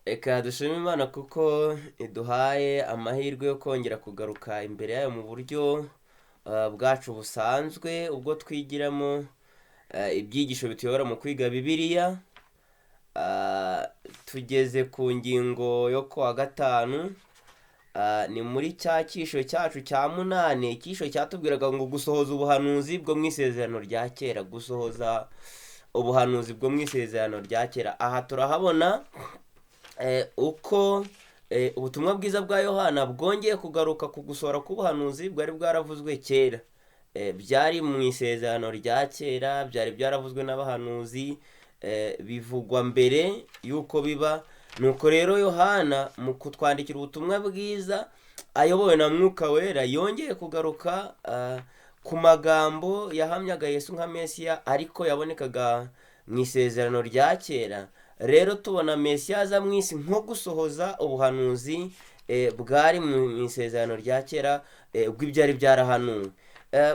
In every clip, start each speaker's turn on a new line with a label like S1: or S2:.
S1: Reka dushime Imana kuko iduhaye amahirwe yo kongera kugaruka imbere yayo mu buryo bwacu busanzwe, ubwo twigiramo ibyigisho bituyobora mu kwiga Bibiliya. Tugeze ku ngingo yo kuwa gatanu, ni muri cya cyisho cyacu cya munani. Icyisho cyatubwiraga ngo gusohoza ubuhanuzi bwo mu isezerano rya kera, gusohoza ubuhanuzi bwo mu isezerano rya kera. Aha turahabona uko ubutumwa bwiza bwa Yohana bwongeye kugaruka ku gusohora k'ubuhanuzi bwari bwaravuzwe kera. Byari mu isezerano rya kera, byari byaravuzwe n'abahanuzi, bivugwa mbere y'uko biba. Nuko rero Yohana mu kutwandikira ubutumwa bwiza ayobowe na Mwuka Wera yongeye kugaruka ku magambo yahamyaga Yesu nka Mesiya ariko yabonekaga mu isezerano rya kera. Rero tubona Mesiya aza mu isi nko gusohoza ubuhanuzi bwari mu isezerano rya kera bw'ibyari byarahanuwe.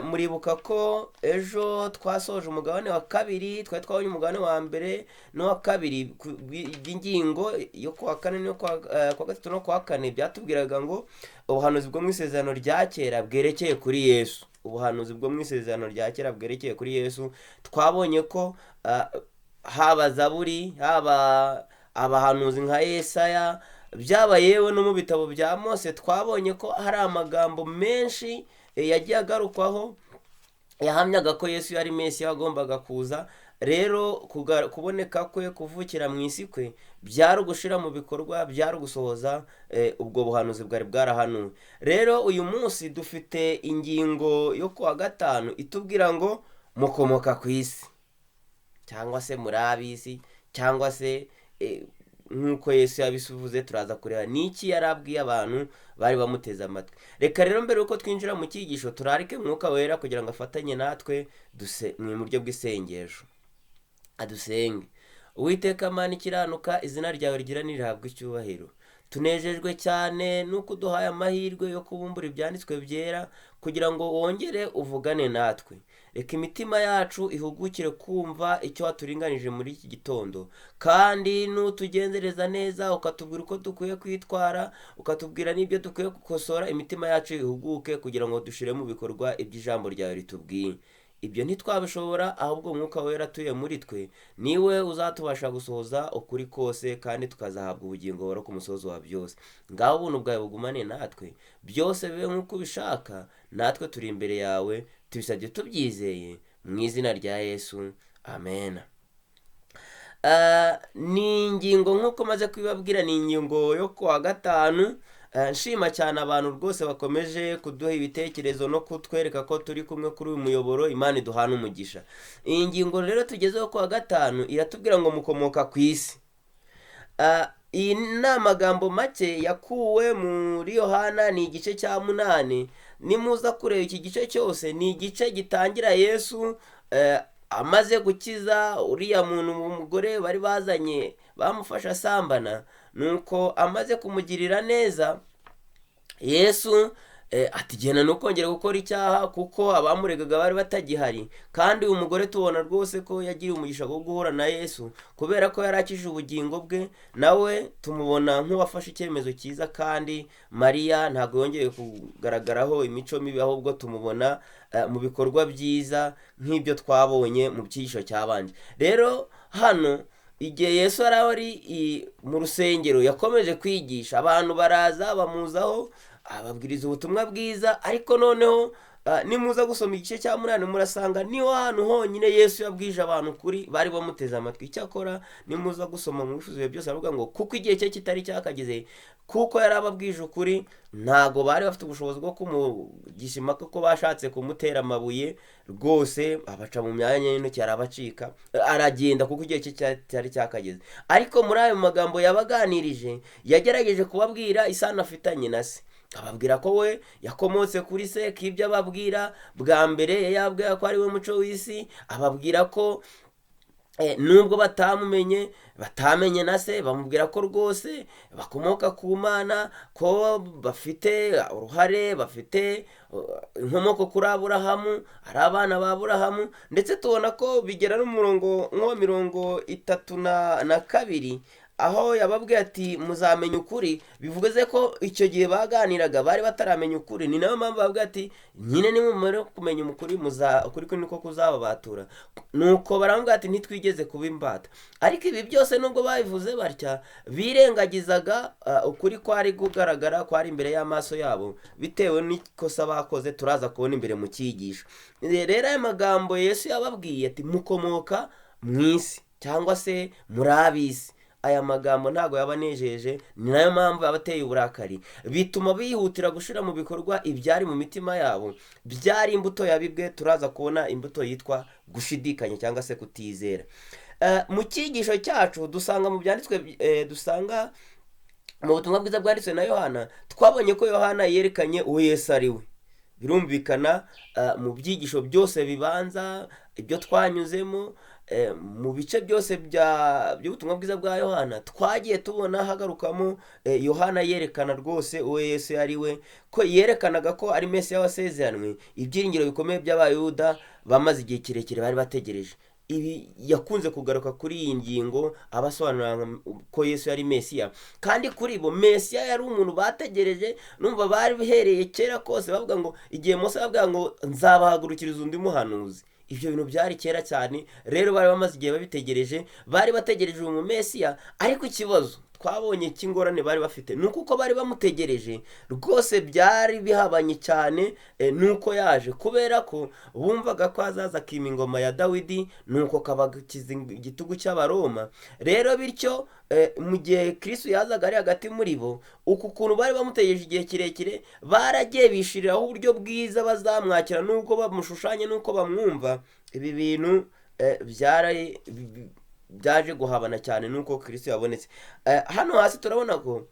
S1: Muribuka ko ejo twasoje umugabane wa kabiri, twari twabonye umugabane wa mbere n'uwa kabiri bw'ingingo yo kuwa kane no kuwa gatatu no kuwa kane. Byatubwiraga ngo ubuhanuzi bwo mu isezerano rya kera bwerekeye kuri Yesu. Ubuhanuzi bwo mu isezerano rya kera bwerekeye kuri Yesu. Twabonye ko haba Zaburi, haba abahanuzi nka Yesaya, byaba yewe no mu bitabo bya Mose, twabonye ko hari amagambo menshi yagiye agarukwaho yahamyaga ko Yesu yari Mesiya wagombaga kuza. Rero kuboneka kwe, kuvukira mu isi kwe, byari ugushira mu bikorwa, byari ugusohoza ubwo buhanuzi bwari bwarahanuwe. Rero uyu munsi dufite ingingo yo kuwa gatanu itubwira ngo mukomoka ku isi, cyangwa se muri ab'isi, cyangwa se nk'uko Yesu yabisuvuze. Turaza kureba n'iki yari abwiye abantu bari bamuteze amatwi. Reka rero mbere yuko twinjira mu cyigisho turarike Mwuka Wera kugira ngo afatanye natwe mu buryo bw'isengesho. Adusenge. Uwiteka Mana ikiranuka, izina ryawe rigira nirihabwe icyubahiro. Tunejejwe cyane nuko uduhaye amahirwe yo kubumbura ibyanditswe byera kugira ngo wongere uvugane natwe. Reka imitima yacu ihugukire kumva icyo waturinganije muri iki gitondo, kandi nutugenzereza neza ukatubwira uko dukwiye kwitwara, ukatubwira n'ibyo dukwiye gukosora, imitima yacu ihuguke kugira ngo dushire mu bikorwa iby'ijambo ryawe ritubwiye. Ibyo ntitwabishobora, ahubwo Mwuka Wera atuye muri twe niwe uzatubasha gusohoza ukuri kose, kandi tukazahabwa ubugingo buhora ku musozo wa byose. Ngaho ubuntu bwawe bugumane natwe, byose bibe nk'uko ubishaka. Natwe turi imbere yawe, tubisabye tubyizeye mu izina rya Yesu, amen. Ni ingingo nk'uko maze kubibabwira, ni ingingo yo kuwa gatanu. Nshima cyane abantu rwose bakomeje kuduha ibitekerezo no kutwereka ko turi kumwe kuri uyu muyoboro. Imana iduhana umugisha. Iyi ngingo rero tugezeho kuwa gatanu iratubwira ngo mukomoka ku isi. Iyi ni amagambo make yakuwe muri Yohana, ni igice cya munani. Nimuza kureba iki gice cyose, ni igice gitangira Yesu amaze gukiza uriya muntu, umugore bari bazanye bamufasha asambana. Nuko amaze kumugirira neza, Yesu atigena no kongera gukora icyaha kuko abamuregaga bari batagihari. Kandi uyu mugore tubona rwose ko yagiriye umugisha wo guhura na Yesu kubera ko yari akije ubugingo bwe. Nawe tumubona nk'uwafashe icyemezo cyiza, kandi Mariya ntabwo yongeye kugaragaraho imico mibi, ahubwo tumubona mu bikorwa byiza nk'ibyo twabonye mu cyigisho cyabanje. Rero hano igihe Yesu ari mu rusengero yakomeje kwigisha, abantu baraza bamuzaho ababwiriza ubutumwa bwiza. Ariko noneho nimuza gusoma igice cya munani murasanga niho hantu honyine Yesu yabwije abantu kuri bari bamuteze amatwi. Icyakora nimuza gusoma mu bifuzo byose aravuga ngo kuko igihe cye kitari cyakageze, kuko yari ababwije ukuri, ntago bari bafite ubushobozi bwo kumugisha impaka, ko bashatse kumutera amabuye rwose abaca mu myanya y'intoki arabacika aragenda, kuko igihe cye cyari cyakageze. Ariko muri ayo magambo yabaganirije yagerageje kubabwira isano afitanye na se. Ababwira ko we yakomotse kuri se, k'ibyo ababwira bwa mbere yabwira ko ari we muco w'isi. Ababwira ko nubwo batamenye na se, bamubwira ko rwose bakomoka ku Mana, ko bafite uruhare, bafite inkomoko kuri Aburahamu, ari abana ba Aburahamu. Ndetse tubona ko bigera n'umurongo nk'uwa 32 aho yababwiye ati muzamenya ukuri, bivuze ko icyo gihe baganiraga bari bataramenya ukuri. Ni nayo mpamvu bavuga ati nyine nimumara kumenya ukuri ukuri niko kuzababatura. Nuko baravuga ati ntitwigeze kuba imbata. Ariko ibi byose nubwo babivuze batya, birengagizaga ukuri kwari kugaragara, kwari imbere y'amaso yabo, bitewe n'ikosa bakoze turaza kubona imbere mu cyigisho. Rero aya magambo Yesu yababwiye ati mukomoka mu isi cyangwa se muri ab'isi, aya magambo ntabwo yabanejeje. Ni nayo mpamvu yabateye uburakari, bituma bihutira gushyira mu bikorwa ibyari mu mitima yabo, byari imbuto yabibwe. Turaza kubona imbuto yitwa gushidikanya cyangwa se kutizera. Mu cyigisho cyacu dusanga mu byanditswe, dusanga mu butumwa bwiza bwanditswe na Yohana, twabonye ko Yohana yerekanye uwo Yesu ari we. Birumvikana mu byigisho byose bibanza, ibyo twanyuzemo, mu bice byose by'ubutumwa bwiza bwa Yohana, twagiye tubona hagarukamo Yohana yerekana rwose uwo Yesu ari we, ko yerekanaga ko ari Mesiya wasezeranywe, ibyiringiro bikomeye by'Abayuda bamaze igihe kirekire bari bategereje. Ibi yakunze kugaruka kuri iyi ngingo abasobanurira ko Yesu yari Mesiya, kandi kuri bo Mesiya yari umuntu bategereje. Numva bari bihereye kera kose bavuga ngo igihe Mose bavuga ngo nzabahagurukiriza undi muhanuzi, ibyo bintu byari kera cyane. Rero bari bamaze igihe babitegereje, bari bategereje uwo Mesiya. Ariko ikibazo twabonye cy'ingorane bari bafite nuko uko bari bamutegereje rwose byari bihabanye cyane nuko yaje, kubera ko bumvaga ko azaza akima ingoma ya Dawidi, nuko kabakiza igitugu cy'Abaroma. Rero bityo mu gihe Kristo yazaga ari hagati muri bo, uku kuntu bari bamutegereje igihe kirekire, baragiye bishiriraho uburyo bwiza bazamwakira nuko bamushushanye nuko bamwumva. Ibi bintu byaje guhabana cyane nuko Kristo yabonetse. Hano hasi turabona ko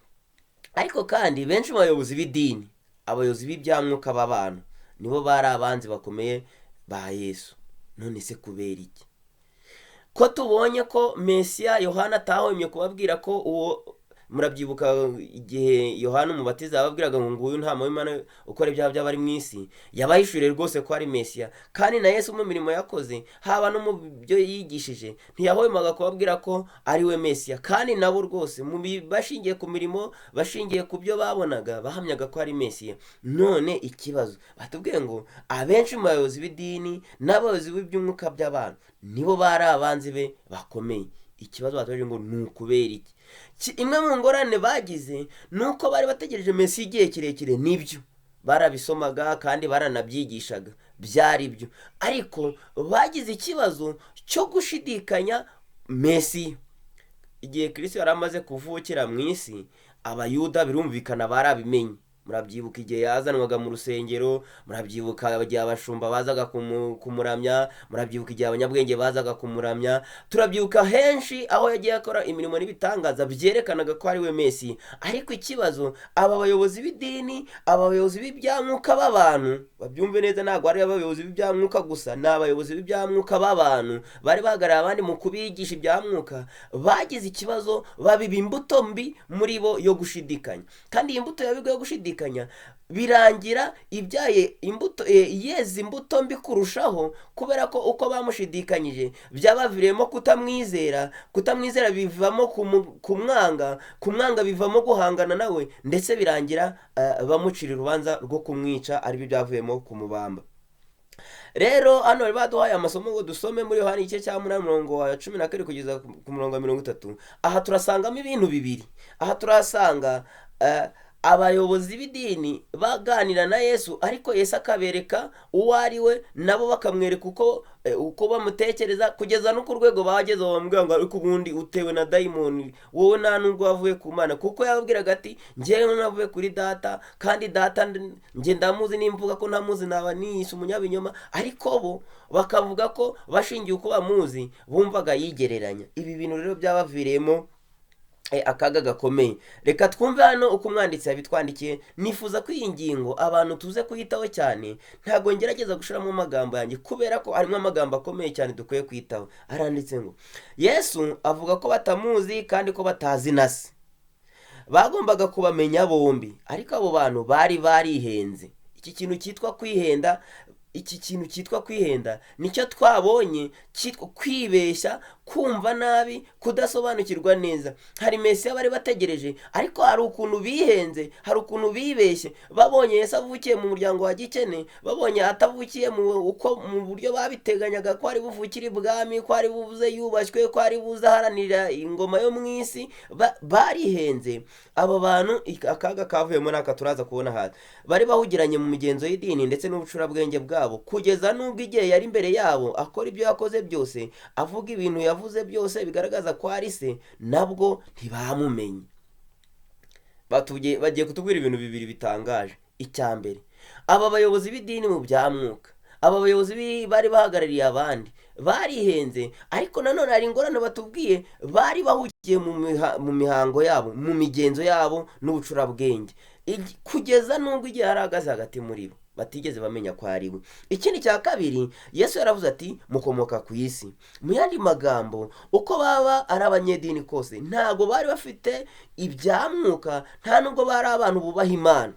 S1: ariko kandi benshi mu bayobozi b'idini, abayobozi b'ibyamwuka b'abantu, nibo bari abanzi bakomeye ba Yesu. None se kubera iki ko tubonye ko Mesiya Yohana atahwemye kubabwira ko uwo, murabyibuka igihe Yohana umubatiza yababwiraga ngo nguyu ntama w'Imana ukora ibyaha by'abari mu isi, yabahishuriye rwose ko ari Mesiya. Kandi na Yesu mu mirimo yakoze, haba no mu byo yigishije, ntiyahwemaga kubabwira ko ari we Mesiya. Kandi nabo rwose bashingiye ku mirimo, bashingiye ku byo babonaga, bahamyaga ko ari Mesiya. None ikibazo batubwiye ngo abenshi mu bayobozi b'idini n'abayobozi b'iby'umwuka by'abantu nibo bari abanzi be bakomeye. Ikibazo batubwiye ngo ni ukubera iki? Imwe mu ngorane bagize nuko bari bategereje Mesiya igihe kirekire. Nibyo barabisomaga kandi baranabyigishaga, byari byo, ariko bagize ikibazo cyo gushidikanya Mesiya. Igihe Kristo yari amaze kuvukira mu isi, Abayuda birumvikana barabimenye. Murabyibuka igihe yazanwaga mu rusengero, murabyibuka igihe abashumba bazaga kumuramya, murabyibuka igihe abanyabwenge bazaga kumuramya, turabyibuka henshi aho yagiye akora imirimo n'ibitangaza byerekanaga ko ari we Mesiya. Ariko ikibazo, aba bayobozi b'idini, aba bayobozi b'ibyamwuka b'abantu, babyumve neza, ntabwo ari abayobozi b'ibyamwuka gusa, ni abayobozi b'ibyamwuka b'abantu bari bahagarariye abandi mu kubigisha ibyamwuka, bagize ikibazo, babiba imbuto mbi muri bo yo gushidikanya. Kandi iyi mbuto yabibwe yo gushidikanya birangira ibyaye imbuto, yeze imbuto mbi kurushaho, kubera ko uko bamushidikanyije byabaviremo kutamwizera bivamo kumwanga bivamo guhangana nawe, ndetse birangira bamucira urubanza rwo kumwica, aribyo byavuyemo kumubamba. Rero hano bari baduhaye amasomo ngo dusome muri Yohana igice cya 8:12 kugeza ku 30. Aha turasangamo ibintu bibiri. Aha turasanga abayobozi b'idini baganira na Yesu, ariko Yesu akabereka uwo ari we, nabo bakamwereka uko bamutekereza, kugeza no ku rwego bageze bamubwira ngo ariko ubundi utewe na dayimoni, wowe nta nubwo wavuye ku Mana. Kuko yababwiraga ati njyewe navuye kuri Data, kandi Data njye ndamuzi, nimvuga ko ntamuzi naba niyise umunyabinyoma. Ariko bo bakavuga ko bashingiye uko bamuzi bumvaga yigereranya. Ibi bintu rero byabaviremo akaga gakomeye. Reka twumve hano uko umwanditsi yabitwandikiye. Nifuza ko iyi ngingo abantu tuze kuyitaho cyane, ntabwo ngerageza gushiramo amagambo yanjye, kubera ko harimo amagambo akomeye cyane dukwiye kwitaho. Aranditse ngo Yesu avuga ko batamuzi kandi ko batazi na Se. Bagombaga kubamenya bombi, ariko abo bantu bari barihenze. Iki kintu cyitwa kwihenda nicyo twabonye, cyitwa kwibeshya kumva nabi, kudasobanukirwa neza. Hari Mesiya bari bategereje, ariko hari ukuntu bihenze, hari ukuntu bibeshye. Babonye Yesu avukiye mu muryango wa gikene, babonye atavukiye mu buryo babiteganyaga ko ari buvukire ibwami, ko ari buze yubashywe, ko ari buze aharanira ingoma yo mu isi, barihenze. Abo bantu akaga kavuyemo n'aka turaza kubona hasi. Bari bahugiranye mu migenzo y'idini ndetse n'ubucurabwenge bwabo, kugeza n'ubwo igihe yari imbere yabo akora ibyo yakoze byose, avuga ibintu yavuze byose bigaragaza ko ari se, nabwo ntibamumenye. Bagiye kutubwira ibintu bibiri bitangaje. Icya mbere, aba bayobozi b'idini mu bya mwuka, aba bayobozi bari bahagarariye abandi, barihenze, ariko nanone hari ingorane batubwiye, bari bahugiye mu mihango yabo, mu migenzo yabo n'ubucurabwenge, kugeza n'ubwo igihe yarahagaze hagati muri bo batigeze bamenya ko ari we. Ikindi cya kabiri, Yesu yaravuze ati mukomoka ku isi. Mu yandi magambo, uko baba ari abanyedini kose, ntabwo bari bafite ibya mwuka, nta nubwo bari abantu bubaha Imana,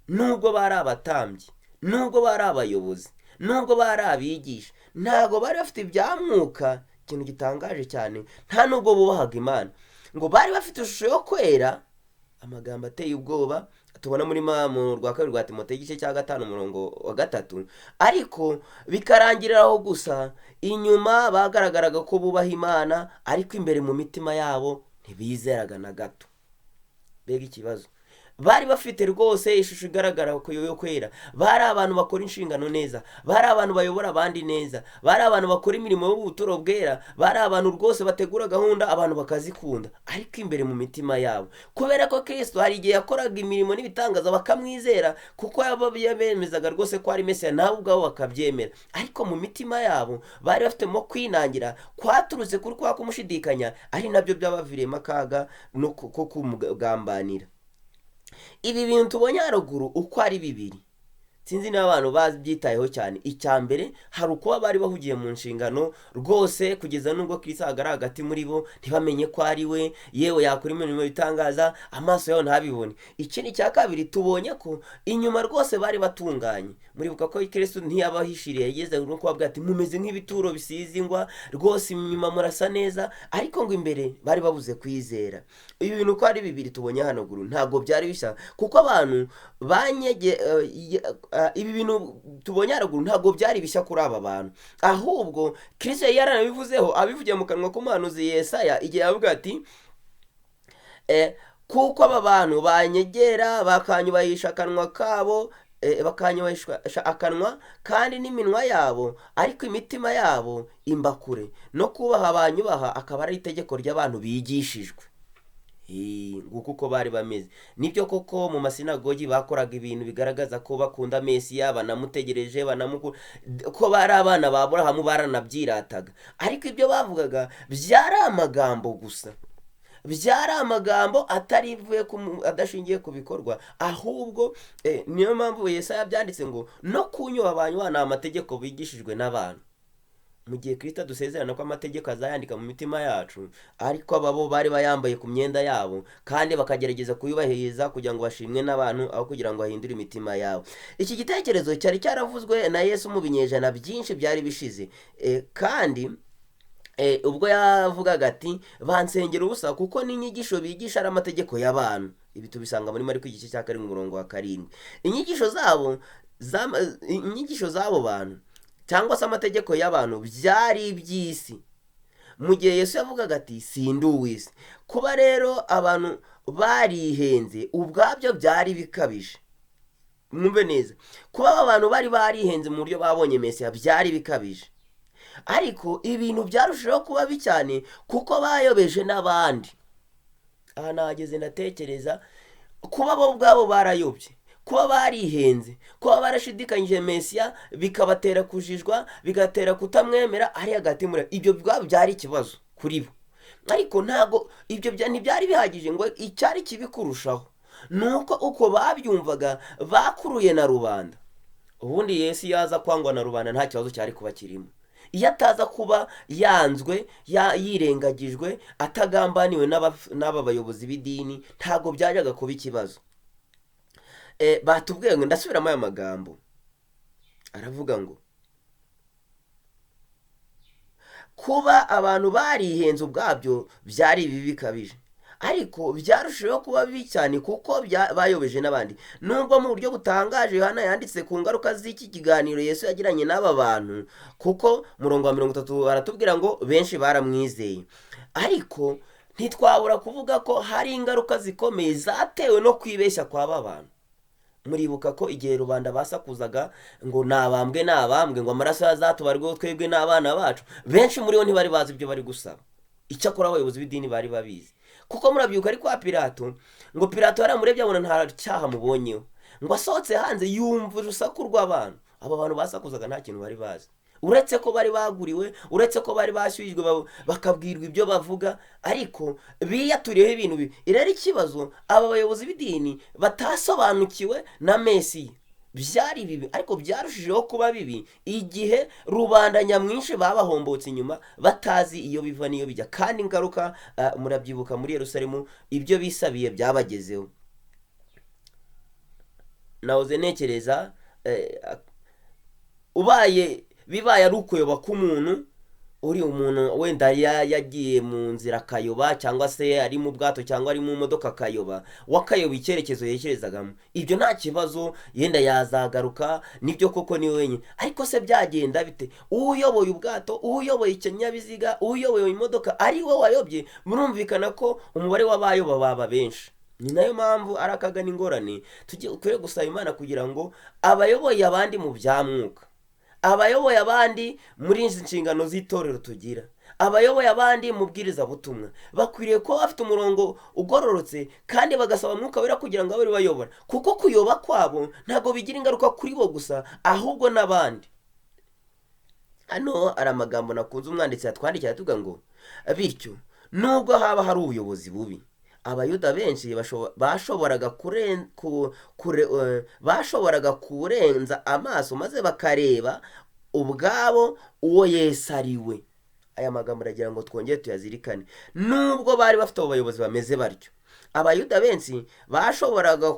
S1: nubwo bari abatambyi, nubwo bari abayobozi, nubwo bari abigisha, ntabwo bari bafite ibya mwuka. Ikintu gitangaje cyane, nta nubwo bubahaga Imana. Ngo bari bafite ishusho yo kwera, amagambo ateye ubwoba tubona muri mu rwa kabiri rwa Timoteyo igice cya 5:3, ariko bikarangiriraho gusa. Inyuma bagaragaraga ko bubaha Imana, ariko imbere mu mitima yabo ntibizeraga na gato. Mbega ikibazo! Bari bafite rwose ishusho igaragara ko yo kwera, bari abantu bakora inshingano neza, bari abantu bayobora abandi neza, bari abantu bakora imirimo y'ubuturo bwera, bari abantu rwose bategura gahunda abantu bakazikunda, ariko imbere mu mitima yabo, kubera ko Kristo hari igihe yakoraga imirimo n'ibitangaza bakamwizera, kuko yabemezaga rwose ko ari Mesiya, nabo ubwabo bakabyemera, ariko mu mitima yabo bari bafitemo kwinangira kwaturutse kuri kwa kumushidikanya, ari nabyo byabaviriyemo akaga ko kumugambanira. Ibi bintu tubonye haruguru uko ari bibiri, sinzi niba abantu babyitayeho cyane. Icya mbere, hari ukuba bari bahugiye mu nshingano rwose, kugeza n'ubwo Kristo ahagarara hagati muri bo ntibamenye ko ari we, yewe yakora imirimo bitangaza amaso yabo ntabibone. Ikindi cya kabiri, tubonye ko inyuma rwose bari batunganye. Muribuka ko Kristo ntiyabahishiriye, yageze no kubabwira ati mumeze nk'ibituro bisize ingwa, rwose inyuma murasa neza, ariko ngo imbere bari babuze kwizera. Ibi bintu uko ari bibiri tubonye hano guru ntabwo byari bisa, kuko abantu ibi bintu tubonye haruguru ntabwo byari bishya kuri aba bantu, ahubwo Kristo yari yaranabivuzeho, abivugiye mu kanwa k'umuhanuzi Yesaya igihe yavuga ati kuko aba bantu banyegera bakanyubahisha akanwa kabo, bakanyubahisha akanwa kandi n'iminwa yabo, ariko imitima yabo imbakure, no kubaha abanyubaha akaba ari itegeko ry'abantu bigishijwe. Nguko uko bari bameze. Nibyo koko mu masinagogi bakoraga ibintu bigaragaza ko bakunda Mesiya, banamutegereje, ko bari abana ba Aburahamu, baranabyirataga, ariko ibyo bavugaga byari amagambo gusa, byari amagambo adashingiye ku bikorwa, ahubwo niyo mpamvu Yesaya yabyanditse ngo no kunyubaha abanyubaha ni amategeko bigishijwe n'abantu. Mu gihe Kristo dusezerana ko amategeko azayandika mu mitima yacu, ariko ababo bari bayambaye ku myenda yabo, kandi bakagerageza kuyubahiriza kugira ngo bashimwe n'abantu, aho kugira ngo bahindure imitima yabo. Iki gitekerezo cyari cyaravuzwe na Yesu mu binyejana byinshi byari bishize, kandi ubwo yavugaga ati bansengera ubusa kuko n'inyigisho bigisha ari amategeko y'abantu. Ibi tubisanga muri Mariko igice cya 7:7. Inyigisho z'abo bantu cyangwa se amategeko y'abantu byari iby'isi, mu gihe Yesu yavugaga ati sindi uw'isi. Kuba rero abantu barihenze ubwabyo byari bikabije. Mwumve neza, kuba abantu bari barihenze mu buryo babonye Mesiya byari bikabije, ariko ibintu byarushaho kuba bibi cyane kuko bayobeje n'abandi. Aha nahageze ndatekereza, kuba bo ubwabo barayobye, kuba barihenze, kuba barashidikanyije Mesiya, bikabatera kujijwa, bigatera kutamwemera, ari hagati muri ibyo byari ikibazo kuri bo. Ariko ntago ibyo ntibyari bihagije ngo icyari kibi kurushaho nuko uko babyumvaga bakuruye na rubanda. Ubundi Yesu yaza kwangwa na rubanda nta kibazo cyari kuba kirimo, iyo ataza kuba yanzwe, yirengagijwe, atagambaniwe n'aba bayobozi b'idini, ntago byajyaga kuba ikibazo. Batubwiye ngo, ndasubiramo aya magambo, aravuga ngo kuba abantu barihenze ubwabyo byari bibi bikabije, ariko byarushijeho kuba bibi cyane kuko bayobeje n'abandi. nubwo mu buryo butangaje Yohana yanditse ku ngaruka z'iki kiganiro Yesu yagiranye n'aba bantu, kuko murongo wa 30 aratubwira ngo benshi baramwizeye, ariko ntitwabura kuvuga ko hari ingaruka zikomeye zatewe no kwibeshya kw'aba bantu. muribuka ko igihe rubanda basakuzaga ngo nabambwe ngo amaraso yazatubarweho twebwe n'abana bacu, benshi muri bo ntibari bazi ibyo bari gusaba. icyakora abayobozi b'idini bari babizi, kuko murabyuka ari kwa Pilato, ngo Pilato yaramurebye abona nta cyaha mubonyeho, ngo asohotse hanze yumva urusaku rw'abantu. aba bantu basakuzaga nta kintu bari bazi, uretse ko bari baguriwe, uretse ko bari bashyuhijwe bakabwirwa ibyo bavuga, ariko biyaturiyeho ibintu bibi. rero ikibazo aba bayobozi b'idini batasobanukiwe na Mesiya byari bibi, ariko byarushijeho kuba bibi igihe rubanda nyamwinshi babahombotse inyuma batazi iyo biva n'iyo bijya. kandi ingaruka murabyibuka muri Yerusalemu ibyo bisabiye byabagezeho. nahoze ntekereza bibaye ari ukuyoba k'umuntu, uri umuntu wenda yagiye mu nzira akayoba, cyangwa se ari mu bwato cyangwa ari mu modoka akayoba, wakayoba icyerekezo yerekezagamo, ibyo nta kibazo, yenda yazagaruka, nibyo koko ni wenyine. ariko se byagenda bite uyoboye ubwato, uyoboye ikinyabiziga, uyoboye imodoka ari we wayobye? murumvikana ko umubare w'abayoba baba benshi. ni nayo mpamvu ari akaga n'ingorane tugiye gusaba Imana kugira ngo abayoboye abandi mu bya mwuka, abayoboye abandi muri izi nshingano z'itorero tugira, abayoboye abandi mu bwirizabutumwa, bakwiriye kuba bafite umurongo ugororotse kandi bagasaba Mwuka Wera kugira ngo abe bayobora, kuko kuyoba kwabo ntabwo bigira ingaruka kuri bo gusa, ahubwo n'abandi. hano ari amagambo nakunze umwanditsi yatwandikiye atuga ngo bityo nubwo haba hari ubuyobozi bubi, abayuda benshi bashoboraga kurenza amaso maze bakareba ubwabo uwo Yesu ari we. aya magambo aragira ngo twongere tuyazirikane. nubwo bari bafite abayobozi bameze batyo, abayuda benshi bashoboraga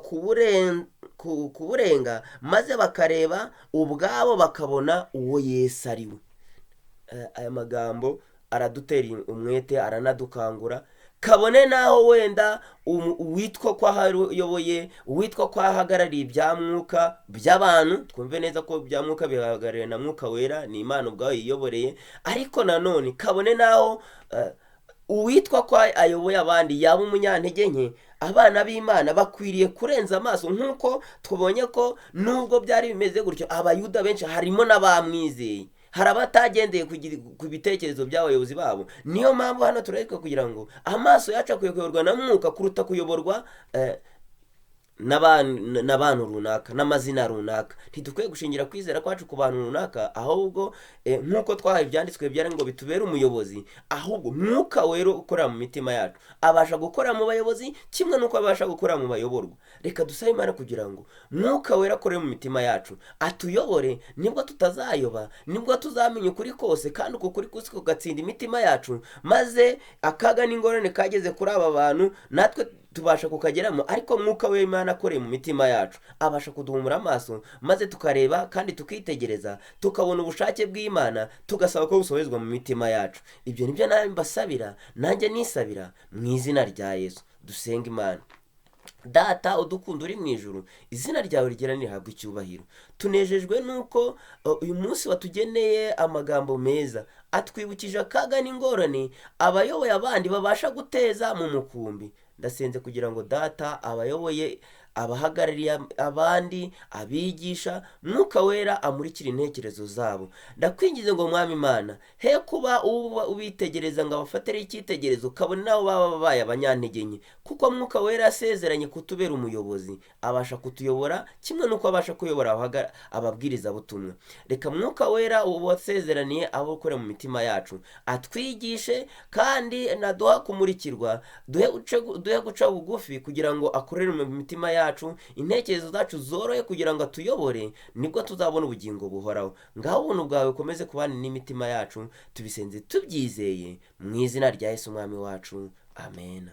S1: kuburenga maze bakareba ubwabo bakabona uwo Yesu ari we. aya magambo aradutera umwete, aranadukangura, kabone naho wenda uwitwa ko ayoboye, uwitwa ko ahagarariye ibya mwuka by'abantu, twumve neza ko ibya mwuka bihagarariye na Mwuka Wera, ni Imana ubwayo yiyoboreye, ariko nanone kabone naho uwitwa ko ayoboye abandi yaba umunyantege nke, abana b'Imana bakwiriye kurenza amaso, nk'uko tubonye ko nubwo byari bimeze gutyo, abayuda benshi harimo n'abamwizeye, hari abatagendeye ku bitekerezo by'abayobozi babo. niyo mpamvu hano turareka kugira ngo amaso yacu akwiye kuyoborwa na mwuka kuruta kuyoborwa n'abantu runaka, n'amazina runaka. ntidukwiye gushingira kwizera kwacu ku bantu runaka, ahubwo nk'uko twahaye ibyanditswe byari ngo bitubere umuyobozi, ahubwo Mwuka Wera ukorera mu mitima yacu abasha gukora mu bayobozi kimwe n'uko abasha gukora mu bayoborwa. reka dusabe Imana kugira ngo Mwuka Wera akore mu mitima yacu, atuyobore, nibwo tutazayoba, nibwo tuzamenya ukuri kose, kandi uko kuri kose kugatsinda imitima yacu, maze akaga n'ingorane kageze kuri aba bantu natwe tubasha kukageramo. ariko Mwuka w'Imana akoreye mu mitima yacu abasha kuduhumura amaso, maze tukareba kandi tukitegereza, tukabona ubushake bw'Imana, tugasaba ko busohozwa mu mitima yacu. ibyo nibyo nawe mbasabira, nanjye nisabira mu izina rya Yesu. dusenga Imana. Data udukunda uri mu ijuru, izina ryawe rigera rihabwa icyubahiro. tunejejwe nuko uyu munsi watugeneye amagambo meza atwibukije akaga n'ingorane abayoboye abandi babasha guteza mu mukumbi. ndasenze kugira ngo Data abayoboye, abahagarariye abandi, abigisha, Mwuka Wera amurikira intekerezo zabo. ndakwingize ngo Mwami Imana, he kuba ubitegereza ngo abafatire icyitegerezo kabone nabo baba babaye abanyantege nke, kuko Mwuka Wera yasezeranye kutubera umuyobozi, abasha kutuyobora kimwe n'uko abasha kuyobora ababwirizabutumwa. reka Mwuka Wera wasezeraniye abo ukora mu mitima yacu atwigishe, kandi naduha kumurikirwa, duhe guca bugufi kugira ngo akorere mu mitima yacu, intekerezo zacu zorohe kugira ngo atuyobore, nibwo tuzabona ubugingo buhoraho. ngaho ubuntu bwawe bukomeze kubana n'imitima yacu, tubisenze tubyizeye mu izina rya Yesu Umwami wacu, amen.